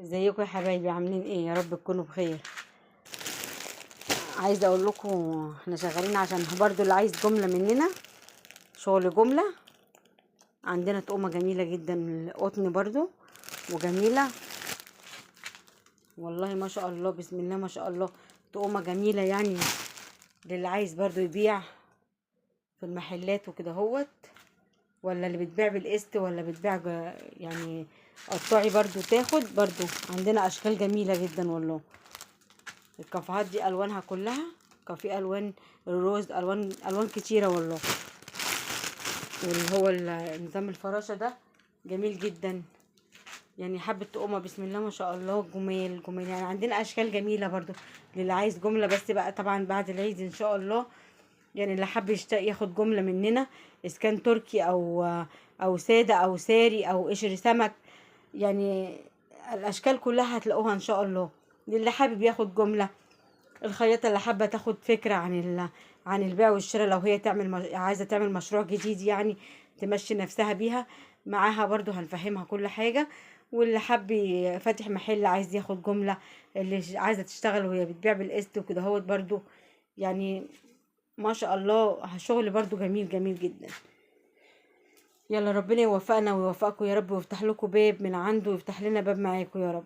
ازيكم يا حبايبي؟ عاملين ايه؟ يا رب تكونوا بخير. عايزه اقول لكم احنا شغالين عشان برضو اللي عايز جمله مننا، شغل جمله. عندنا تقومه جميله جدا من القطن برضو وجميله، والله ما شاء الله، بسم الله ما شاء الله. تقومه جميله يعني للي عايز برضو يبيع في المحلات وكده هوت، ولا اللي بتبيع بالقسط، ولا بتبيع يعني قطاعي برضو تاخد. برضو عندنا اشكال جميله جدا والله. الكافيهات دي الوانها كلها كافيه، الوان الروز، الوان كتيره والله. واللي هو نظام الفراشه ده جميل جدا يعني. حبه تقومه بسم الله ما شاء الله، جمال جمال يعني. عندنا اشكال جميله برضو للي عايز جمله، بس بقى طبعا بعد العيد ان شاء الله. يعني اللي حب ياخد جمله مننا، اذا كان تركي او ساده او ساري او قشر سمك، يعني الاشكال كلها هتلاقوها ان شاء الله. اللي حابب ياخد جمله، الخياطة اللي حابة تاخد فكرة عن البيع والشراء، لو هي عايزة تعمل مشروع جديد يعني تمشي نفسها بيها، معاها برضو هنفهمها كل حاجة. واللي حب فاتح محل عايز ياخد جملة، اللي عايزة تشتغل وهي بتبيع بالقسط وكده هوت برضو يعني. ما شاء الله شغل برضو جميل جميل جدا. يلا ربنا يوفقنا ويوفقكم يا رب، ويفتح لكم باب من عنده ويفتح لنا باب معاكم يا رب.